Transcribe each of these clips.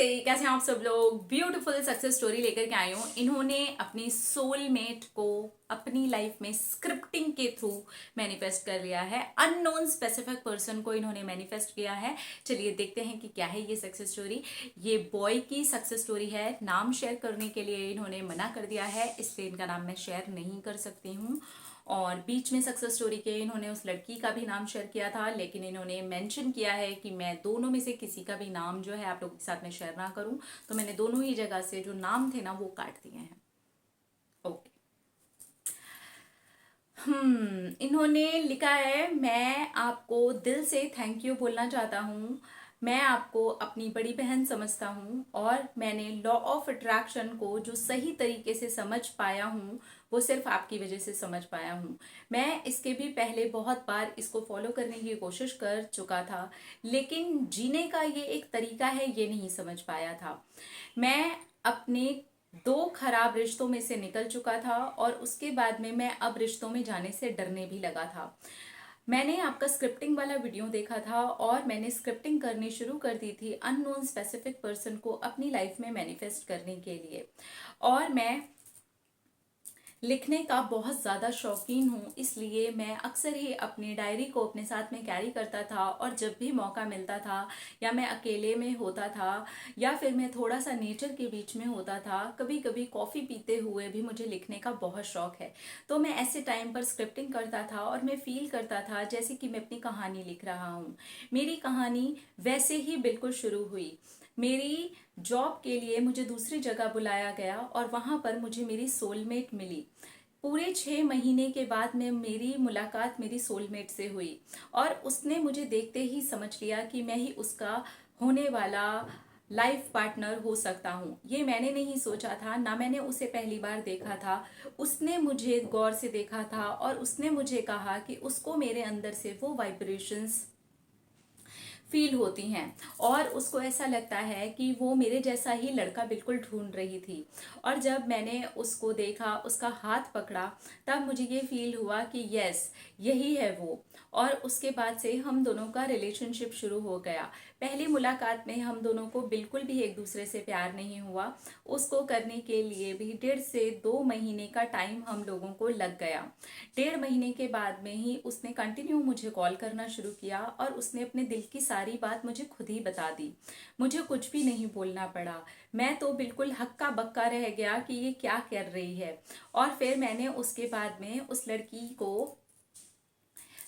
कैसे हैं आप सब लोग। ब्यूटीफुल सक्सेस स्टोरी लेकर के आई हूँ। इन्होंने अपनी सोलमेट को अपनी लाइफ में स्क्रिप्टिंग के थ्रू मैनिफेस्ट कर लिया है। अननोन स्पेसिफिक पर्सन को इन्होंने मैनिफेस्ट किया है। चलिए देखते हैं कि क्या है ये सक्सेस स्टोरी। ये बॉय की सक्सेस स्टोरी है। नाम शेयर करने के लिए इन्होंने मना कर दिया है, इसलिए इनका नाम मैं शेयर नहीं कर सकती हूँ। और बीच में सक्सेस स्टोरी के इन्होंने उस लड़की का भी नाम शेयर किया था, लेकिन इन्होंने मेंशन किया है कि मैं दोनों में से किसी का भी नाम जो है आप लोगों के साथ में शेयर ना करूं। तो मैंने दोनों ही जगह से जो नाम थे ना वो काट दिए हैं। ओके। इन्होंने लिखा है, मैं आपको दिल से थैंक यू बोलना चाहता हूँ। मैं आपको अपनी बड़ी बहन समझता हूँ और मैंने लॉ ऑफ अट्रैक्शन को जो सही तरीके से समझ पाया हूँ वो सिर्फ आपकी वजह से समझ पाया हूँ। मैं इसके भी पहले बहुत बार इसको फॉलो करने की कोशिश कर चुका था, लेकिन जीने का ये एक तरीका है ये नहीं समझ पाया था। मैं अपने दो खराब रिश्तों में से निकल चुका था और उसके बाद में मैं अब रिश्तों में जाने से डरने भी लगा था। मैंने आपका स्क्रिप्टिंग वाला वीडियो देखा था और मैंने स्क्रिप्टिंग करनी शुरू कर दी थी अननोन स्पेसिफिक पर्सन को अपनी लाइफ में मैनिफेस्ट करने के लिए। और मैं लिखने का बहुत ज़्यादा शौकीन हूँ, इसलिए मैं अक्सर ही अपनी डायरी को अपने साथ में कैरी करता था। और जब भी मौका मिलता था या मैं अकेले में होता था या फिर मैं थोड़ा सा नेचर के बीच में होता था, कभी कभी कॉफ़ी पीते हुए भी मुझे लिखने का बहुत शौक है। तो मैं ऐसे टाइम पर स्क्रिप्टिंग करता था और मैं फील करता था जैसे कि मैं अपनी कहानी लिख रहा हूँ। मेरी कहानी वैसे ही बिल्कुल शुरू हुई। मेरी जॉब के लिए मुझे दूसरी जगह बुलाया गया और वहाँ पर मुझे मेरी सोलमेट मिली। पूरे 6 महीने के बाद में मेरी मुलाकात मेरी सोलमेट से हुई और उसने मुझे देखते ही समझ लिया कि मैं ही उसका होने वाला लाइफ पार्टनर हो सकता हूँ। ये मैंने नहीं सोचा था, ना मैंने उसे पहली बार देखा था। उसने मुझे गौर से देखा था और उसने मुझे कहा कि उसको मेरे अंदर से वो वाइब्रेशंस फील होती हैं और उसको ऐसा लगता है कि वो मेरे जैसा ही लड़का बिल्कुल ढूंढ रही थी। और जब मैंने उसको देखा, उसका हाथ पकड़ा, तब मुझे ये फील हुआ कि यस, यही है वो। और उसके बाद से हम दोनों का रिलेशनशिप शुरू हो गया। पहली मुलाकात में हम दोनों को बिल्कुल भी एक दूसरे से प्यार नहीं हुआ। उसको करने के लिए भी 1.5 से 2 महीने का टाइम हम लोगों को लग गया। 1.5 महीने के बाद में ही उसने कंटिन्यू मुझे कॉल करना शुरू किया और उसने अपने दिल की सारी बात मुझे खुद ही बता दी। मुझे कुछ भी नहीं बोलना पड़ा। मैं तो बिल्कुल हक्का बक्का रह गया कि ये क्या कर रही है। और फिर मैंने उसके बाद में उस लड़की को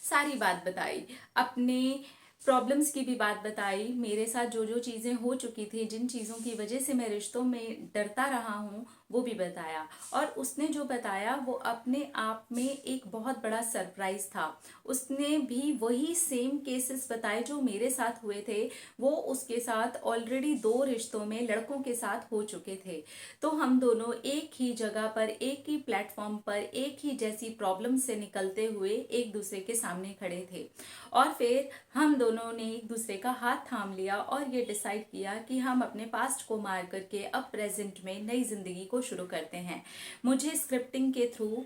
सारी बात बताई, अपने प्रॉब्लम्स की भी बात बताई, मेरे साथ जो जो चीज़ें हो चुकी थी, जिन चीज़ों की वजह से मैं रिश्तों में डरता रहा हूँ वो भी बताया। और उसने जो बताया वो अपने आप में एक बहुत बड़ा सरप्राइज था। उसने भी वही सेम केसेस बताए जो मेरे साथ हुए थे। वो उसके साथ ऑलरेडी 2 रिश्तों में लड़कों के साथ हो चुके थे। तो हम दोनों एक ही जगह पर, एक ही प्लेटफॉर्म पर, एक ही जैसी प्रॉब्लम से निकलते हुए एक दूसरे के सामने खड़े थे। और फिर हम दोनों ने एक दूसरे का हाथ थाम लिया और ये डिसाइड किया कि हम अपने पास्ट को मार करके अब प्रेजेंट में नई जिंदगी को शुरू करते हैं। मुझे स्क्रिप्टिंग के थ्रू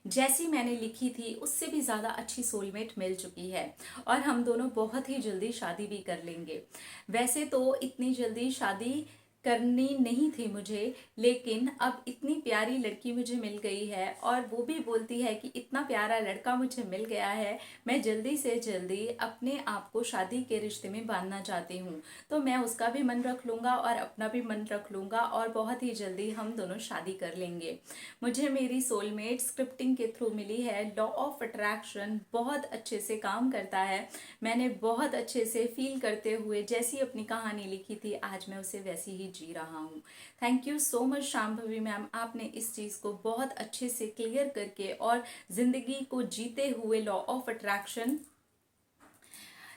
जैसी मैंने लिखी थी उससे भी ज़्यादा अच्छी सोलमेट मिल चुकी है और हम दोनों बहुत ही जल्दी शादी भी कर लेंगे। वैसे तो इतनी जल्दी शादी करनी नहीं थी मुझे, लेकिन अब इतनी प्यारी लड़की मुझे मिल गई है और वो भी बोलती है कि इतना प्यारा लड़का मुझे मिल गया है, मैं जल्दी से जल्दी अपने आप को शादी के रिश्ते में बांधना चाहती हूँ। तो मैं उसका भी मन रख लूँगा और अपना भी मन रख लूँगा और बहुत ही जल्दी हम दोनों शादी कर लेंगे। मुझे मेरी सोलमेट स्क्रिप्टिंग के थ्रू मिली है। लॉ ऑफ अट्रैक्शन बहुत अच्छे से काम करता है। मैंने बहुत अच्छे से फील करते हुए जैसी अपनी कहानी लिखी थी आज मैं उसे वैसी ही जी रहा हूँ। Thank you so much Shambhavi ma'am, आपने इस चीज़ को बहुत अच्छे से क्लियर करके और ज़िंदगी को जीते हुए लॉ ऑफ अट्रैक्शन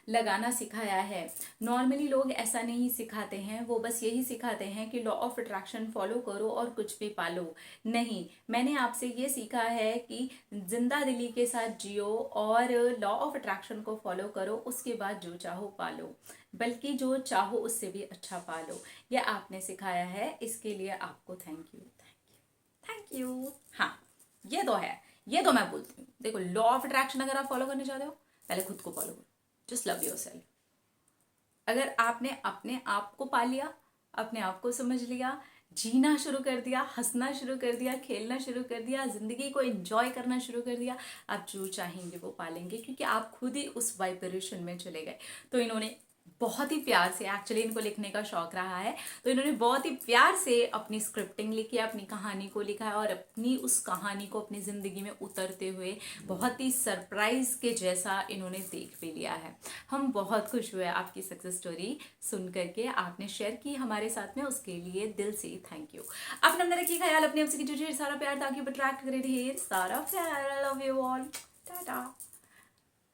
लगाना सिखाया है। नॉर्मली लोग ऐसा नहीं सिखाते हैं, वो बस यही सिखाते हैं कि लॉ ऑफ अट्रैक्शन फॉलो करो और कुछ भी पालो। नहीं, मैंने आपसे ये सीखा है कि जिंदा दिली के साथ जियो और लॉ ऑफ अट्रैक्शन को फॉलो करो, उसके बाद जो चाहो पालो, बल्कि जो चाहो उससे भी अच्छा पालो। ये आपने सिखाया है, इसके लिए आपको थैंक यू, थैंक यू। हाँ, ये तो है, ये तो मैं बोलती हूँ। देखो, लॉ ऑफ अट्रैक्शन अगर आप फॉलो करना चाहते हो, पहले खुद को फॉलो करो। Just love your self. अगर आपने अपने आप को पा लिया, अपने आप को समझ लिया, जीना शुरू कर दिया, हंसना शुरू कर दिया, खेलना शुरू कर दिया, जिंदगी को एंजॉय करना शुरू कर दिया, आप जो चाहेंगे वो पालेंगे, क्योंकि आप खुद ही उस वाइब्रेशन में चले गए। तो इन्होंने बहुत ही प्यार से, एक्चुअली इनको लिखने का शौक रहा है, तो इन्होंने बहुत ही प्यार से अपनी स्क्रिप्टिंग लिखी है, अपनी कहानी को लिखा है, और अपनी उस कहानी को अपनी ज़िंदगी में उतरते हुए बहुत ही सरप्राइज के जैसा इन्होंने देख भी लिया है। हम बहुत खुश हुए आपकी सक्सेस स्टोरी सुन करके, आपने शेयर की हमारे साथ में, उसके लिए दिल से थैंक यू। अपना अपना रखिए ख्याल, अपने आपसे की जो ढेर सारा प्यार ताकि अट्रैक्ट करे ढेर सारा प्यार। I love you all, Tata.